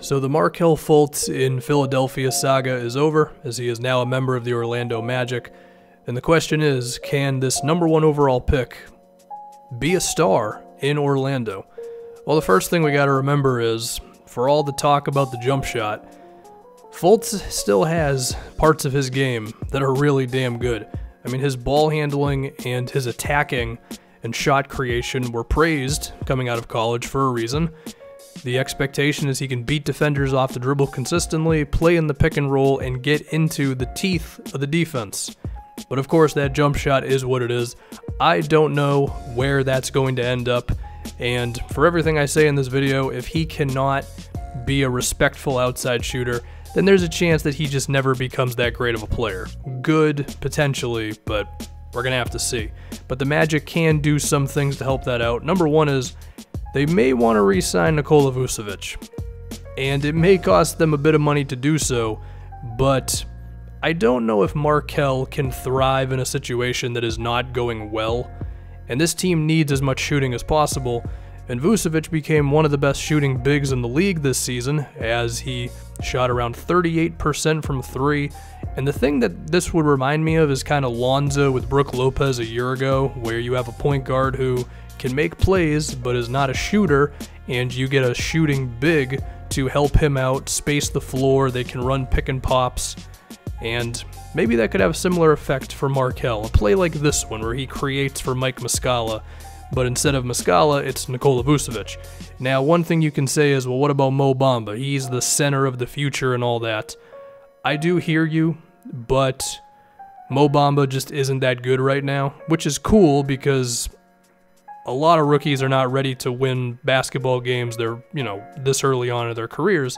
So the Markelle Fultz in Philadelphia saga is over, as he is now a member of the Orlando Magic. And the question is, can this #1 overall pick be a star in Orlando? Well, the first thing we got to remember is, for all the talk about the jump shot, Fultz still has parts of his game that are really damn good. I mean, his ball handling and his attacking and shot creation were praised coming out of college for a reason. The expectation is he can beat defenders off the dribble consistently, play in the pick and roll, and get into the teeth of the defense. But of course, that jump shot is what it is. I don't know where that's going to end up, and for everything I say in this video, if he cannot be a respectful outside shooter, then there's a chance that he just never becomes that great of a player. Good, potentially, but we're going to have to see. But the Magic can do some things to help that out. Number one is, they may want to re-sign Nikola Vucevic, and it may cost them a bit of money to do so, but I don't know if Markelle can thrive in a situation that is not going well, and this team needs as much shooting as possible, and Vucevic became one of the best shooting bigs in the league this season, as he shot around 38% from 3, and the thing that this would remind me of is kind of Lonzo with Brook Lopez a year ago, where you have a point guard who can make plays but is not a shooter, and you get a shooting big to help him out, space the floor, they can run pick and pops, and maybe that could have a similar effect for Markelle. A play like this one where he creates for Mike Muscala, but instead of Muscala, it's Nikola Vucevic. Now, one thing you can say is, well, what about Mo Bamba? He's the center of the future and all that. I do hear you, but Mo Bamba just isn't that good right now, which is cool because a lot of rookies are not ready to win basketball games. They're, this early on in their careers.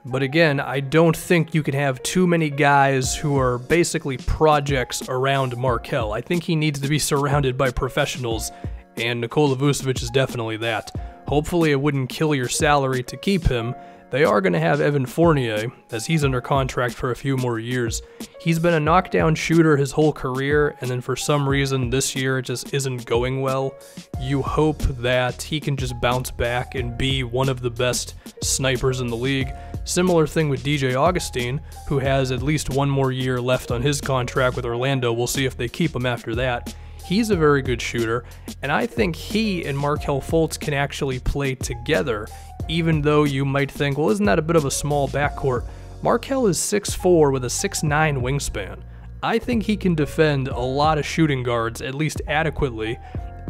But again, I don't think you can have too many guys who are basically projects around Markelle. I think he needs to be surrounded by professionals, and Nikola Vucevic is definitely that. Hopefully it wouldn't kill your salary to keep him. They are going to have Evan Fournier, as he's under contract for a few more years. He's been a knockdown shooter his whole career, and then for some reason this year it just isn't going well. You hope that he can just bounce back and be one of the best snipers in the league. Similar thing with DJ Augustin, who has at least one more year left on his contract with Orlando. We'll see if they keep him after that. He's a very good shooter, and I think he and Markelle Fultz can actually play together, even though you might think, well, isn't that a bit of a small backcourt? Markelle is 6'4" with a 6'9" wingspan. I think he can defend a lot of shooting guards, at least adequately,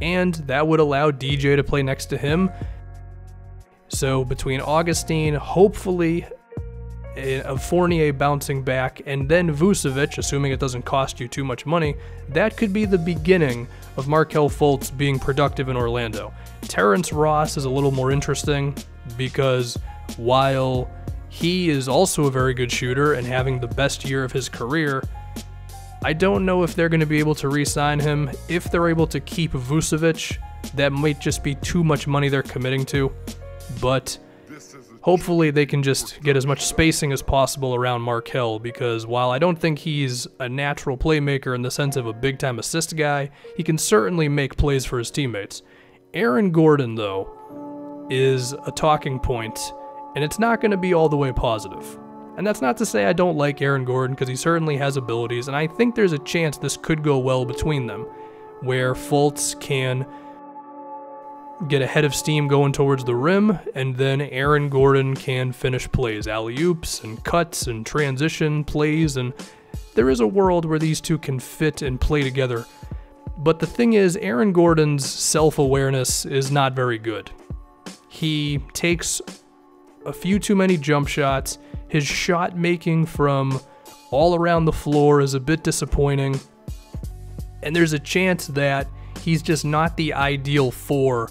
and that would allow DJ to play next to him. So between Augustin, hopefully a Fournier bouncing back, and then Vucevic, assuming it doesn't cost you too much money, that could be the beginning of Markelle Fultz being productive in Orlando. Terrence Ross is a little more interesting because while he is also a very good shooter and having the best year of his career, I don't know if they're going to be able to re-sign him. If they're able to keep Vucevic, that might just be too much money they're committing to, but hopefully they can just get as much spacing as possible around Markelle, because while I don't think he's a natural playmaker in the sense of a big-time assist guy, he can certainly make plays for his teammates. Aaron Gordon, though, is a talking point, and it's not going to be all the way positive. And that's not to say I don't like Aaron Gordon, because he certainly has abilities, and I think there's a chance this could go well between them, where Fultz can get a head of steam going towards the rim, and then Aaron Gordon can finish plays, alley-oops and cuts and transition plays, and there is a world where these two can fit and play together. But the thing is, Aaron Gordon's self-awareness is not very good. He takes a few too many jump shots. His shot making from all around the floor is a bit disappointing, and there's a chance that he's just not the ideal for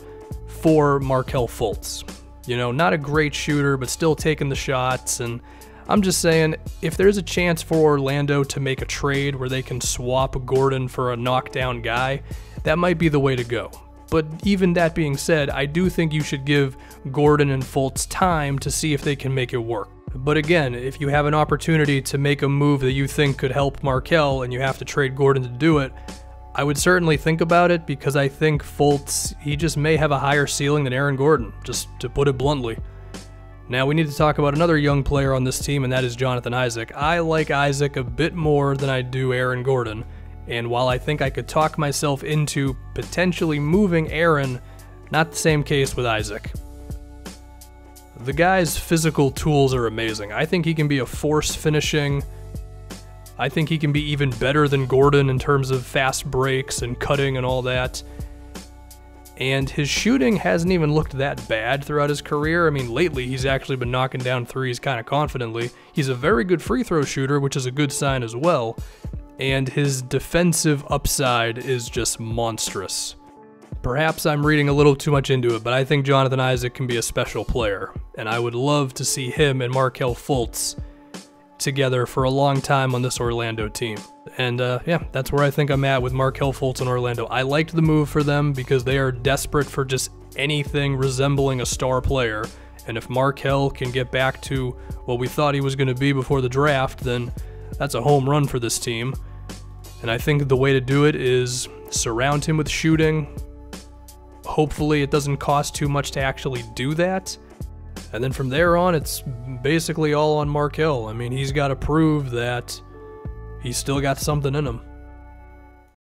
Markelle Fultz. Not a great shooter, but still taking the shots, and I'm just saying, if there's a chance for Orlando to make a trade where they can swap Gordon for a knockdown guy, that might be the way to go. But even that being said, I do think you should give Gordon and Fultz time to see if they can make it work. But again, if you have an opportunity to make a move that you think could help Markelle and you have to trade Gordon to do it, I would certainly think about it, because I think Fultz, he just may have a higher ceiling than Aaron Gordon, just to put it bluntly. Now we need to talk about another young player on this team, and that is Jonathan Isaac. I like Isaac a bit more than I do Aaron Gordon, and while I think I could talk myself into potentially moving Aaron, not the same case with Isaac. The guy's physical tools are amazing. I think he can be a force finishing. I think he can be even better than Gordon in terms of fast breaks and cutting and all that. And his shooting hasn't even looked that bad throughout his career. I mean, lately he's actually been knocking down threes kind of confidently. He's a very good free throw shooter, which is a good sign as well. And his defensive upside is just monstrous. Perhaps I'm reading a little too much into it, but I think Jonathan Isaac can be a special player. And I would love to see him and Markelle Fultz together for a long time on this Orlando team. And yeah, that's where I think I'm at with Markelle Fultz in Orlando. I liked the move for them because they are desperate for just anything resembling a star player. And if Markelle can get back to what we thought he was going to be before the draft, then that's a home run for this team. And I think the way to do it is surround him with shooting. Hopefully it doesn't cost too much to actually do that. And then from there on, it's basically all on Markelle. I mean, he's got to prove that he's still got something in him.